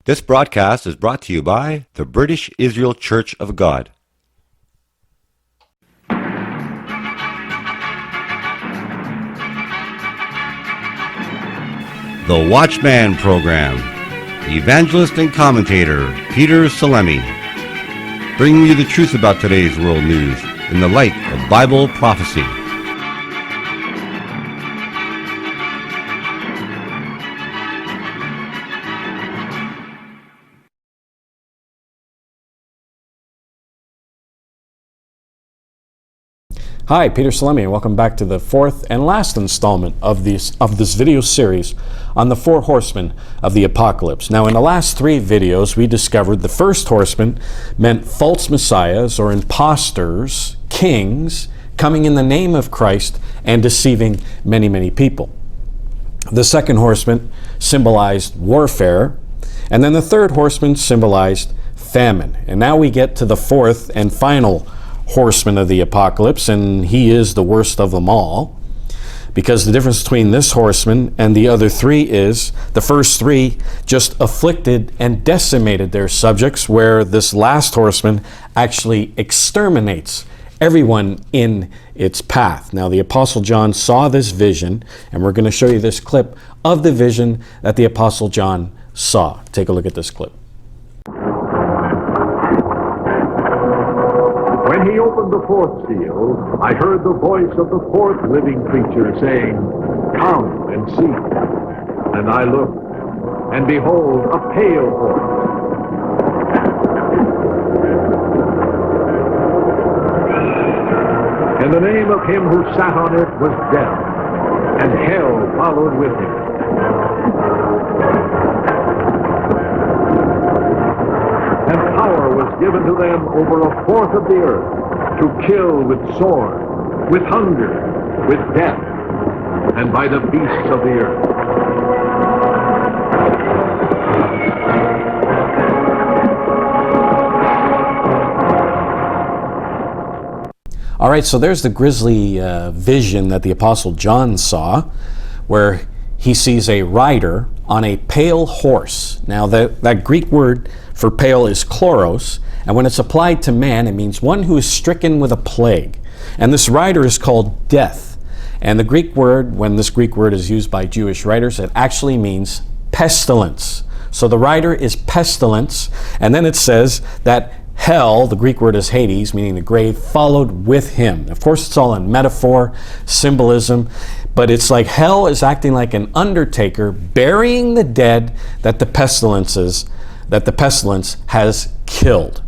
This broadcast is brought to you by the British Israel Church of God. The Watchman Program. Evangelist and commentator Peter Salemi, bringing you the truth about today's world news in the light of Bible prophecy. Hi, Peter Salemi, and welcome back to the fourth and last installment of this video series on the Four Horsemen of the Apocalypse. Now, in the last three videos, we discovered the first horseman meant false messiahs or imposters, kings, coming in the name of Christ and deceiving many, many people. The second horseman symbolized warfare, and then the third horseman symbolized famine. And now we get to the fourth and final horseman of the apocalypse, and he is the worst of them all, because the difference between this horseman and the other three is the first three just afflicted and decimated their subjects, where this last horseman actually exterminates everyone in its path. Now, the Apostle John saw this vision, and we're going to show you this clip of the vision that the Apostle John saw. Take a look at this clip. When he opened the fourth seal, I heard the voice of the fourth living creature saying, "Come and see." And I looked, and behold, a pale horse. And the name of him who sat on it was Death, and hell followed with him. And power was given to them over a fourth of the earth, to kill with sword, with hunger, with death, and by the beasts of the earth. All right, so there's the grisly vision that the Apostle John saw, where he sees a rider on a pale horse. Now, that Greek word for pale is chloros, and when it's applied to man, it means one who is stricken with a plague. And this rider is called Death. And the Greek word, when this Greek word is used by Jewish writers, it actually means pestilence. So the rider is pestilence, and then it says that hell, the Greek word is Hades, meaning the grave, followed with him. Of course, it's all in metaphor, symbolism, but it's like hell is acting like an undertaker, burying the dead that the pestilence has killed.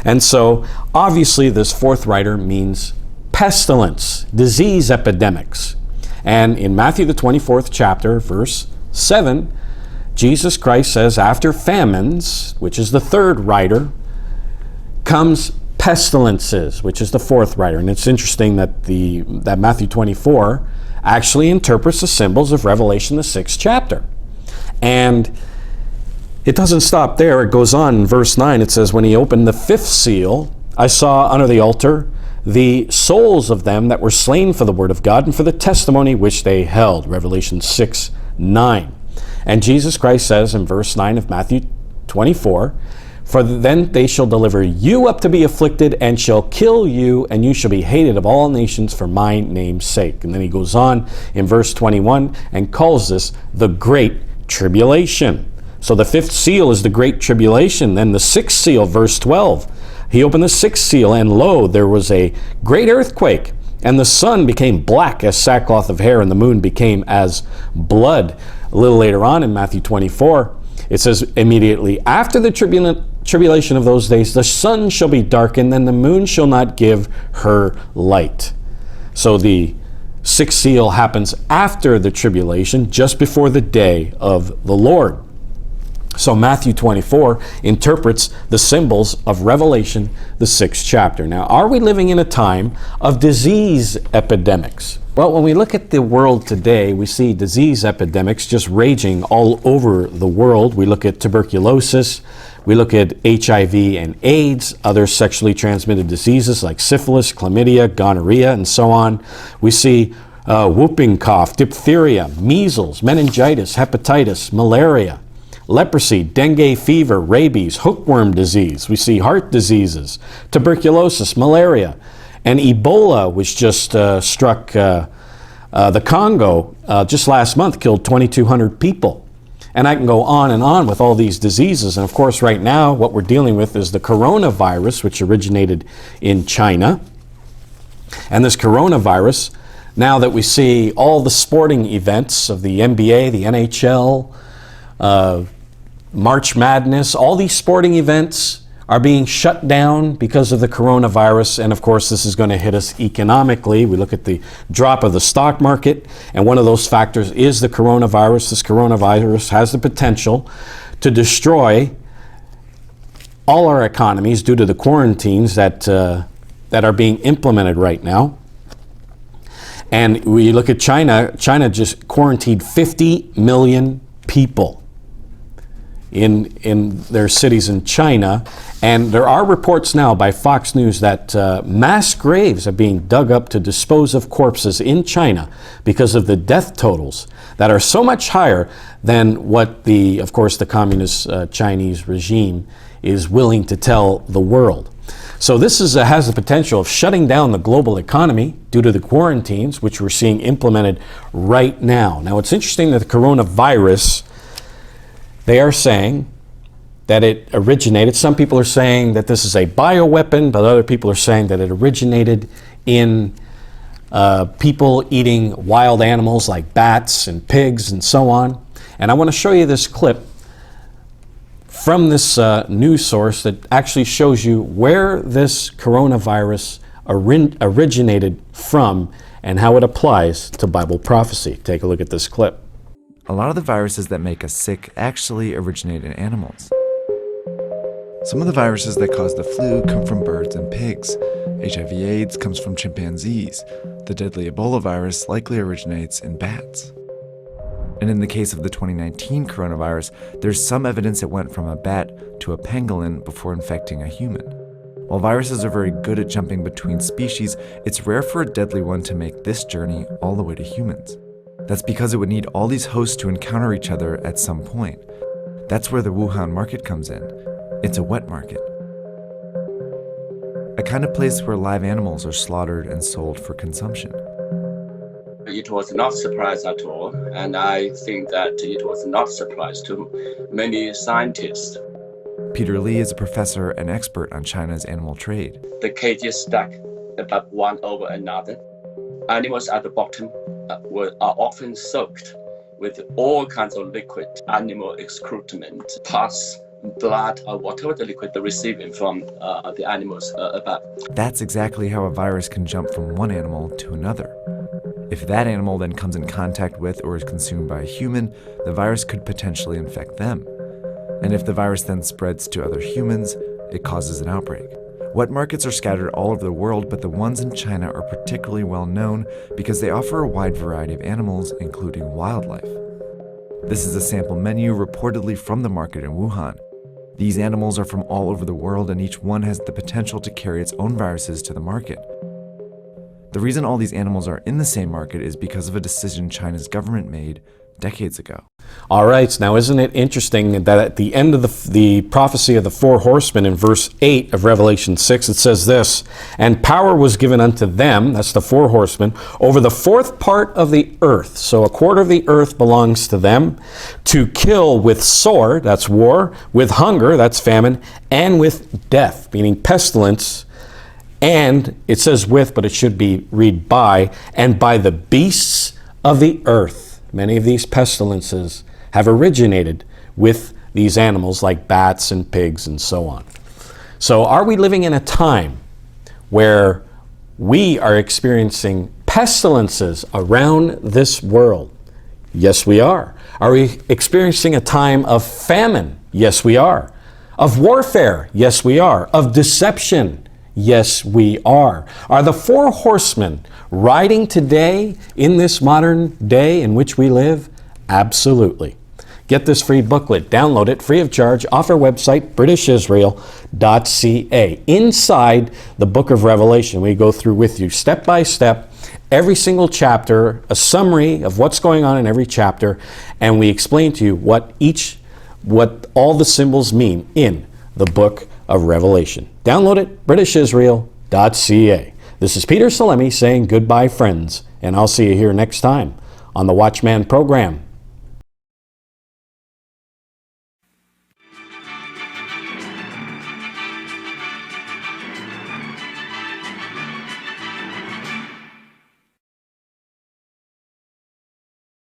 And so, obviously, this fourth rider means pestilence, disease epidemics. And in Matthew the 24th chapter, verse 7, Jesus Christ says, after famines, which is the third rider, comes pestilences, which is the fourth rider. And it's interesting that Matthew 24 actually interprets the symbols of Revelation, the 6th chapter. And it doesn't stop there. It goes on in verse 9. It says, when he opened the fifth seal, I saw under the altar the souls of them that were slain for the word of God and for the testimony which they held. Revelation 6:9. And Jesus Christ says in verse 9 of Matthew 24, for then they shall deliver you up to be afflicted, and shall kill you, and you shall be hated of all nations for my name's sake. And then he goes on in verse 21 and calls this the Great Tribulation. So the fifth seal is the Great Tribulation. Then the sixth seal, verse 12. He opened the sixth seal, and lo, there was a great earthquake, and the sun became black as sackcloth of hair, and the moon became as blood. A little later on in Matthew 24, it says, immediately after the tribulation of those days, the sun shall be darkened, and the moon shall not give her light. So the sixth seal happens after the tribulation, just before the day of the Lord. So Matthew 24 interprets the symbols of Revelation, the 6th chapter. Now, are we living in a time of disease epidemics? Well, when we look at the world today, we see disease epidemics just raging all over the world. We look at tuberculosis, we look at HIV and AIDS, other sexually transmitted diseases like syphilis, chlamydia, gonorrhea, and so on. We see whooping cough, diphtheria, measles, meningitis, hepatitis, malaria. leprosy, dengue fever, rabies, hookworm disease. We see heart diseases, tuberculosis, malaria, and Ebola, which just struck the Congo just last month, killed 2,200 people. And I can go on and on with all these diseases. And of course, right now, what we're dealing with is the coronavirus, which originated in China. And this coronavirus, now that we see all the sporting events of the NBA, the NHL, March Madness, all these sporting events are being shut down because of the coronavirus. And of course, this is going to hit us economically. We look at the drop of the stock market, and one of those factors is the coronavirus. This coronavirus has the potential to destroy all our economies due to the quarantines that are being implemented right now. And we look at China. China just quarantined 50 million people in their cities in China. And there are reports now by Fox News that mass graves are being dug up to dispose of corpses in China because of the death totals that are so much higher than what of course, the communist Chinese regime is willing to tell the world. So this has the potential of shutting down the global economy due to the quarantines, which we're seeing implemented right now. Now, it's interesting that the coronavirus, they are saying that it originated. Some people are saying that this is a bioweapon, but other people are saying that it originated in people eating wild animals like bats and pigs and so on. And I want to show you this clip from this news source that actually shows you where this coronavirus originated from and how it applies to Bible prophecy. Take a look at this clip. A lot of the viruses that make us sick actually originate in animals. Some of the viruses that cause the flu come from birds and pigs. HIV/AIDS comes from chimpanzees. The deadly Ebola virus likely originates in bats. And in the case of the 2019 coronavirus, there's some evidence it went from a bat to a pangolin before infecting a human. While viruses are very good at jumping between species, it's rare for a deadly one to make this journey all the way to humans. That's because it would need all these hosts to encounter each other at some point. That's where the Wuhan Market comes in. It's a wet market. A kind of place where live animals are slaughtered and sold for consumption. It was not a surprise at all, and I think that it was not a surprise to many scientists. Peter Lee is a professor and expert on China's animal trade. The cages stack above one over another. Animals at the bottom are often soaked with all kinds of liquid, animal excrement, pus, blood, or whatever the liquid they're receiving from the animals above. That's exactly how a virus can jump from one animal to another. If that animal then comes in contact with or is consumed by a human, the virus could potentially infect them. And if the virus then spreads to other humans, it causes an outbreak. Wet markets are scattered all over the world, but the ones in China are particularly well known because they offer a wide variety of animals, including wildlife. This is a sample menu reportedly from the market in Wuhan. These animals are from all over the world, and each one has the potential to carry its own viruses to the market. The reason all these animals are in the same market is because of a decision China's government made decades ago. All right, now isn't it interesting that at the end of the prophecy of the Four Horsemen in verse 8 of Revelation 6, it says this, "And power was given unto them," that's the Four Horsemen, "over the fourth part of the earth," so a quarter of the earth belongs to them, "to kill with sword," that's war, "with hunger," that's famine, "and with death," meaning pestilence. And it says with, but it should be read by, "and by the beasts of the earth." Many of these pestilences have originated with these animals like bats and pigs and so on. So are we living in a time where we are experiencing pestilences around this world? Yes, we are. Are we experiencing a time of famine? Yes, we are. Of warfare? Yes, we are. Of deception? Yes, we are. Are the Four Horsemen riding today in this modern day in which we live? Absolutely. Get this free booklet, download it free of charge off our website, britishisrael.ca. Inside the book of Revelation, we go through with you step by step every single chapter, a summary of what's going on in every chapter, and we explain to you what each what all the symbols mean in the book of Revelation. Download it, britishisrael.ca. This is Peter Salemi saying goodbye, friends, and I'll see you here next time on the Watchman Program.